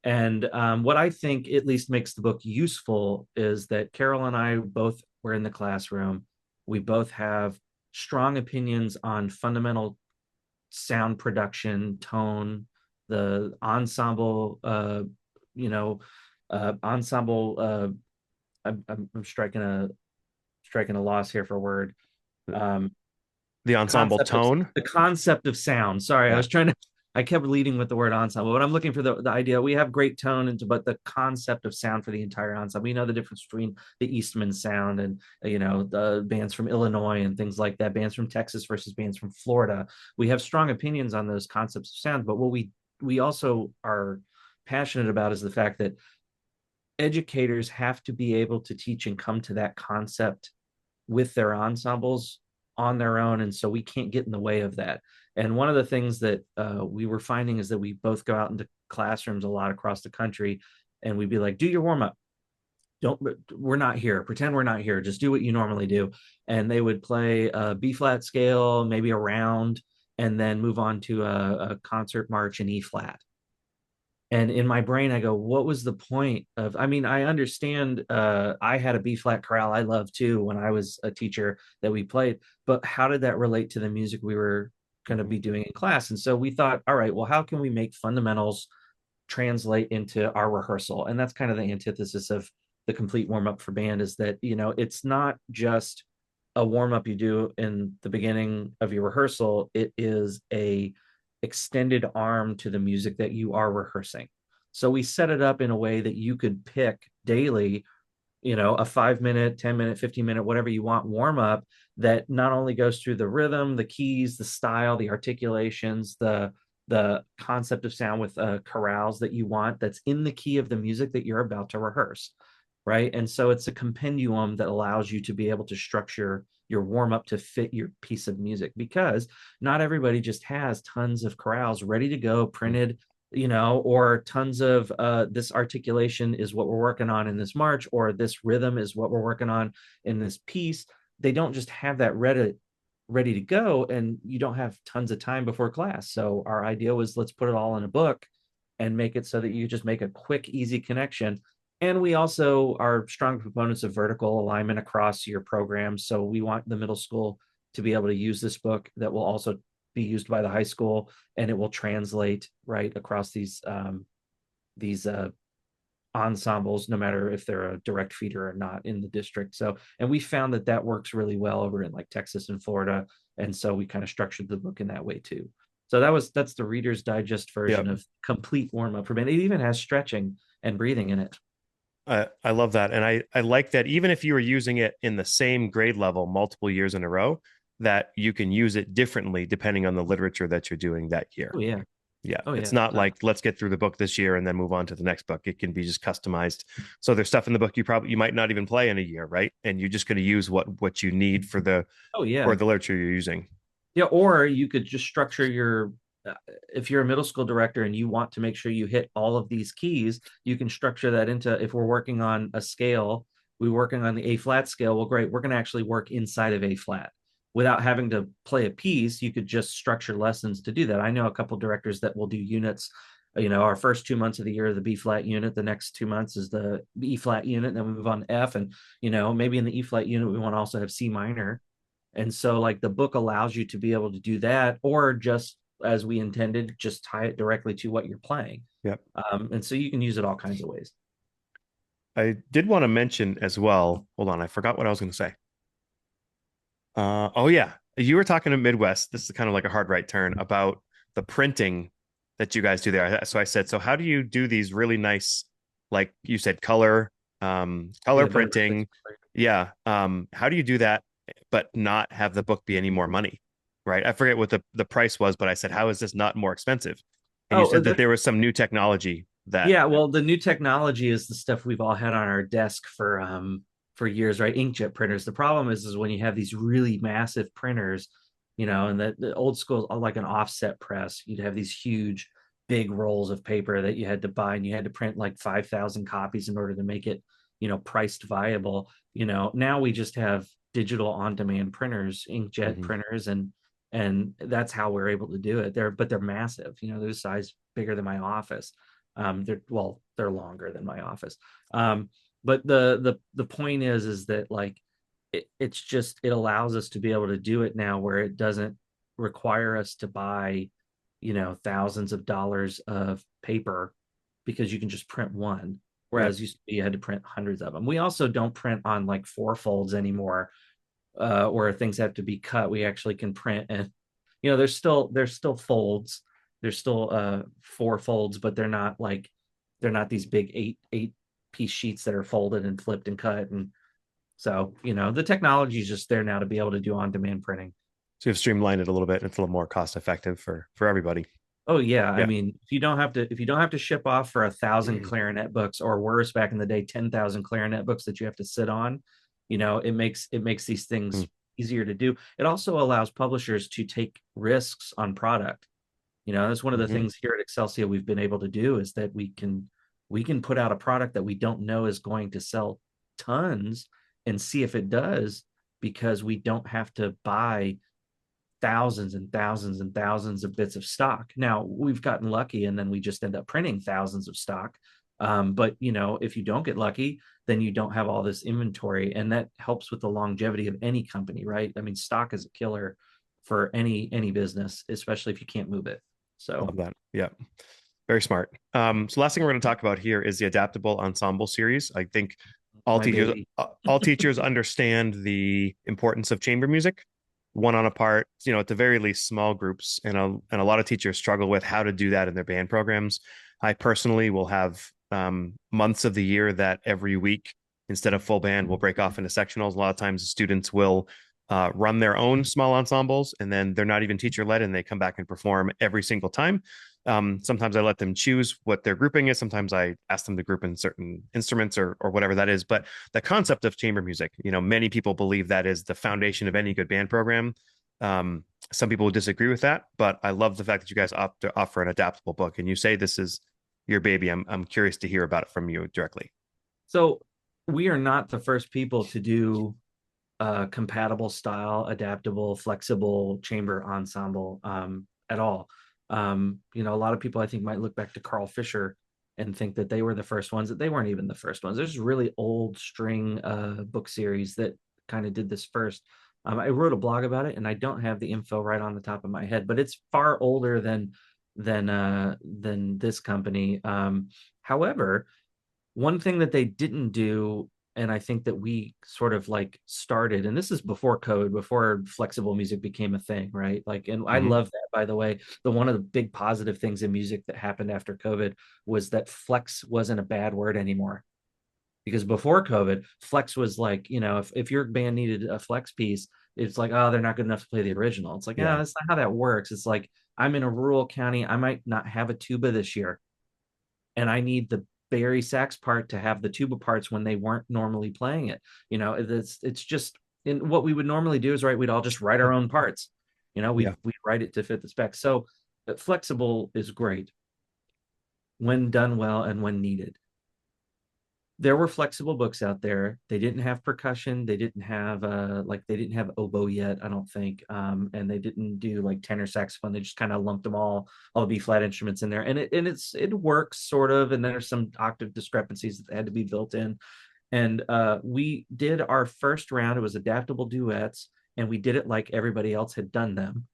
And what I think at least makes the book useful is that Carol and I both were in the classroom. We both have strong opinions on fundamental sound production, tone, the ensemble, ensemble. I'm striking a loss here for word. The ensemble tone. The concept of sound. Sorry, Yeah. I kept leading with the word ensemble, but I'm looking for the idea. We have great tone, but the concept of sound for the entire ensemble. We know the difference between the Eastman sound and, the bands from Illinois and things like that, bands from Texas versus bands from Florida. We have strong opinions on those concepts of sound, but what we also are passionate about is the fact that educators have to be able to teach and come to that concept with their ensembles on their own. And so we can't get in the way of that. And one of the things that we were finding is that we both go out into classrooms a lot across the country, and we'd be like, do your warm up. We're not here. Pretend we're not here. Just do what you normally do. And they would play a B flat scale, maybe a round, and then move on to a concert march in E flat. And in my brain, I go, what was the point of, I mean, I understand I had a B flat chorale I loved too when I was a teacher that we played, but how did that relate to the music we were going to be doing in class? And so we thought, all right, well, how can we make fundamentals translate into our rehearsal? And that's kind of the antithesis of the complete warm up for band, is that, it's not just a warm up you do in the beginning of your rehearsal. It is a extended arm to the music that you are rehearsing. So we set it up in a way that you could pick daily, a 5 minute, 10 minute, 15 minute, whatever you want warm up that not only goes through the rhythm, the keys, the style, the articulations, the concept of sound with chorales that you want, that's in the key of the music that you're about to rehearse. Right. And so it's a compendium that allows you to be able to structure your warm up to fit your piece of music, because not everybody just has tons of chorales ready to go, printed, or tons of this articulation is what we're working on in this march, or this rhythm is what we're working on in this piece. They don't just have that ready to go, and you don't have tons of time before class. So our idea was, let's put it all in a book and make it so that you just make a quick, easy connection. And we also are strong proponents of vertical alignment across your program. So we want the middle school to be able to use this book that will also be used by the high school, and it will translate right across these ensembles, no matter if they're a direct feeder or not in the district. So, and we found that works really well over in like Texas and Florida. And so we kind of structured the book in that way too. So that's the Reader's Digest version of complete warm up for band. It even has stretching and breathing in it. I love that. And I like that even if you were using it in the same grade level multiple years in a row, that you can use it differently depending on the literature that you're doing that year. Oh, yeah. Yeah. It's not like, let's get through the book this year and then move on to the next book. It can be just customized. So there's stuff in the book you might not even play in a year, right? And you're just going to use what you need for the for the literature you're using. Yeah. Or you could just structure your if you're a middle school director and you want to make sure you hit all of these keys, you can structure that into, if we're working on a scale, we're working on the A flat scale. Well, great. We're going to actually work inside of A flat without having to play a piece. You could just structure lessons to do that. I know a couple directors that will do units. Our first 2 months of the year, the B flat unit, the next 2 months is the E flat unit. And then we move on to F, and, maybe in the E flat unit, we want to also have C minor. And so like the book allows you to be able to do that, or just, as we intended, just tie it directly to what you're playing. Yep. And so you can use it all kinds of ways. I did want to mention as well. Hold on, I forgot what I was going to say. Oh yeah, you were talking to Midwest. This is kind of like a hard right turn about the printing that you guys do there. So I said, so how do you do these really nice, like you said, color printing? Yeah. How do you do that, but not have the book be any more money? Right. I forget what the price was, but I said, how is this not more expensive? And you said that there was some new technology that. Yeah. Well, the new technology is the stuff we've all had on our desk for years, right? Inkjet printers. The problem is when you have these really massive printers, and the old school, like an offset press, you'd have these huge, big rolls of paper that you had to buy, and you had to print like 5,000 copies in order to make it, priced viable. Now we just have digital on-demand printers, inkjet printers, and that's how we're able to do it. They're massive. They're the size bigger than my office. They're longer than my office. But the point is that like it allows us to be able to do it now, where it doesn't require us to buy, thousands of dollars of paper, because you can just print one. Whereas you had to print hundreds of them. We also don't print on like 4 folds anymore. where things have to be cut, we actually can print. And there's still folds, there's still 4 folds, but they're not these big eight piece sheets that are folded and flipped and cut. And so the technology is just there now to be able to do on demand printing. So you've streamlined it a little bit. It's a little more cost effective for everybody. Oh yeah, I Yeah. mean, if you don't have to ship off for 1,000 clarinet books, or worse, back in the day, 10,000 clarinet books that you have to sit on, it makes these things Mm. easier to do. It also allows publishers to take risks on product. That's one of the Mhm. things here at Excelsia we've been able to do, is that we can put out a product that we don't know is going to sell tons, and see if it does, because we don't have to buy thousands and thousands and thousands of bits of stock. Now, we've gotten lucky, and then we just end up printing thousands of stock. But if you don't get lucky, then you don't have all this inventory, and that helps with the longevity of any company, right? I mean, stock is a killer for any business, especially if you can't move it. So Love that. Yeah. Very smart. So last thing we're going to talk about here is the adaptable ensemble series. I think all my teachers baby. all teachers understand the importance of chamber music, one on a part, at the very least, small groups, and a lot of teachers struggle with how to do that in their band programs. I personally will have months of the year that every week, instead of full band, we'll break off into sectionals. A lot of times the students will run their own small ensembles, and then they're not even teacher led, and they come back and perform every single time. Sometimes I let them choose what their grouping is. Sometimes I ask them to group in certain instruments or whatever that is. But the concept of chamber music, many people believe that is the foundation of any good band program. Some people would disagree with that, but I love the fact that you guys opt to offer an adaptable book, and you say this is your baby. I'm curious to hear about it from you directly. So we are not the first people to do compatible style, adaptable, flexible chamber ensemble at all. A lot of people, I think, might look back to Carl Fisher and think that they were the first ones. That they weren't even the first ones. There's really old string book series that kind of did this first. I wrote a blog about it, and I don't have the info right on the top of my head, but it's far older than this company. However, one thing that they didn't do, and I think that we sort of like started, and this is before code, before flexible music became a thing, right? Like, and I Mhm. love that, by the way. One of the big positive things in music that happened after COVID was that flex wasn't a bad word anymore. Because before COVID, flex was like, if your band needed a flex piece, it's like, oh, they're not good enough to play the original. It's like, Yeah. that's not how that works. It's like, I'm in a rural county, I might not have a tuba this year, and I need the Barry sax part to have the tuba parts when they weren't normally playing it. It's just, in what we would normally do is, right, we'd all just write our own parts. Yeah. We write it to fit the spec. So flexible is great when done well and when needed. There were flexible books out there. They didn't have percussion. They didn't have they didn't have oboe yet, I don't think. And they didn't do like tenor saxophone. They just kind of lumped them all B flat instruments in there. And it works sort of. And then there's some octave discrepancies that had to be built in. And we did our first round. It was adaptable duets, and we did it like everybody else had done them,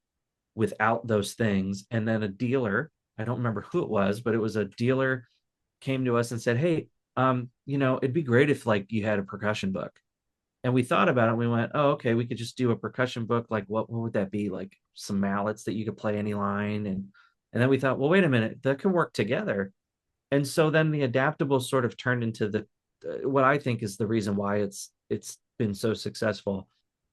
without those things. And then a dealer, I don't remember who it was, but it was a dealer, came to us and said, hey, it'd be great if like you had a percussion book. And we thought about it. And we went, oh, okay, we could just do a percussion book. Like, what would that be? Like some mallets that you could play any line. And then we thought, well, wait a minute, that can work together. And so then the adaptable sort of turned into the what I think is the reason why it's been so successful,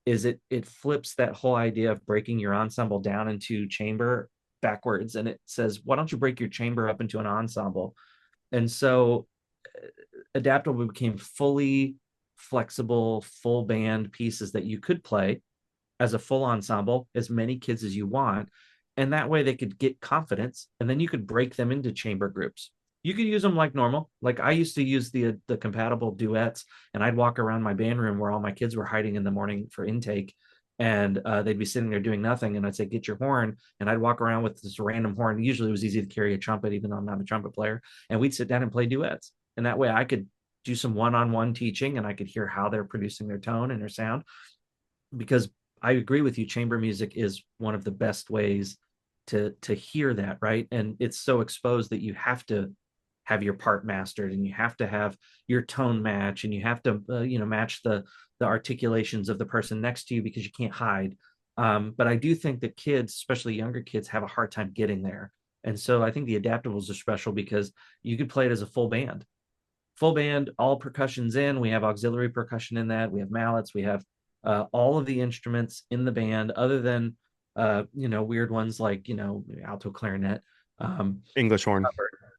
is it flips that whole idea of breaking your ensemble down into chamber backwards, and it says, why don't you break your chamber up into an ensemble? And so adaptable became fully flexible, full band pieces that you could play as a full ensemble, as many kids as you want. And that way they could get confidence, and then you could break them into chamber groups. You could use them like normal. Like I used to use the compatible duets, and I'd walk around my band room where all my kids were hiding in the morning for intake, and they'd be sitting there doing nothing. And I'd say, get your horn. And I'd walk around with this random horn. Usually it was easy to carry a trumpet, even though I'm not a trumpet player. And we'd sit down and play duets. And that way I could do some one-on-one teaching, and I could hear how they're producing their tone and their sound. Because I agree with you, chamber music is one of the best ways to hear that, right? And it's so exposed that you have to have your part mastered, and you have to have your tone match, and you have to match the articulations of the person next to you, because you can't hide. But I do think that kids, especially younger kids, have a hard time getting there. And so I think the adaptables are special because you could play it as a full band. Full band, all percussion's in. We have auxiliary percussion in that. We have mallets. We have all of the instruments in the band, other than weird ones like alto clarinet, English horn.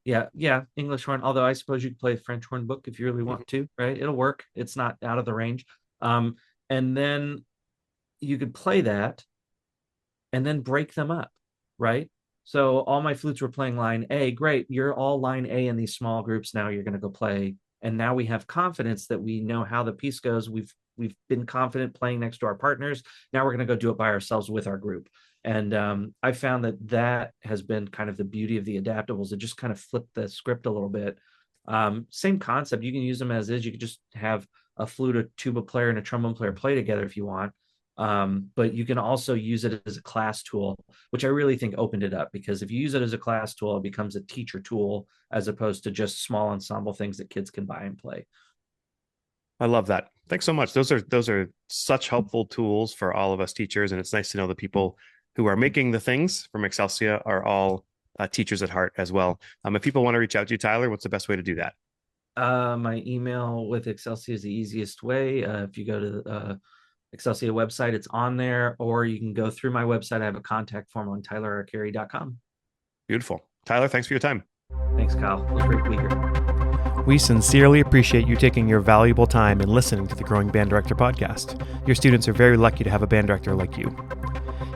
yeah, English horn. Although I suppose you could play French horn book if you really want to, right? It'll work. It's not out of the range. And then you could play that and then break them up, right? So all my flutes were playing line A. Great. You're all line A in these small groups. Now you're going to go play. And now we have confidence that we know how the piece goes. We've been confident playing next to our partners. Now we're going to go do it by ourselves with our group. And I found that has been kind of the beauty of the adaptables. It just kind of flipped the script a little bit. Same concept. You can use them as is. You could just have a flute, a tuba player, and a trombone player play together if you want. But you can also use it as a class tool, which I really think opened it up, because if you use it as a class tool, it becomes a teacher tool as opposed to just small ensemble things that kids can buy and play. I love that. Thanks so much. Those are such helpful tools for all of us teachers, and it's nice to know the people who are making the things from Excelsia are all teachers at heart as well. If people want to reach out to you, Tyler, what's the best way to do that? My email with Excelsia is the easiest way. If you go to the Excelsia website, it's on there, or you can go through my website. I have a contact form on tylerarcari.com. Beautiful. Tyler, thanks for your time. Thanks, Kyle. It was great to be here. We sincerely appreciate you taking your valuable time and listening to the Growing Band Director podcast. Your students are very lucky to have a band director like you.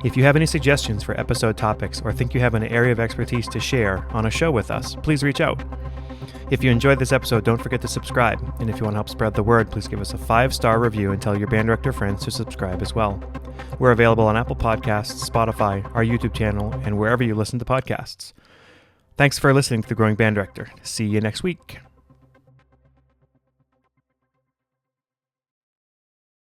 If you have any suggestions for episode topics or think you have an area of expertise to share on a show with us, please reach out. If you enjoyed this episode, don't forget to subscribe. And if you want to help spread the word, please give us a 5-star review and tell your band director friends to subscribe as well. We're available on Apple Podcasts, Spotify, our YouTube channel, and wherever you listen to podcasts. Thanks for listening to The Growing Band Director. See you next week.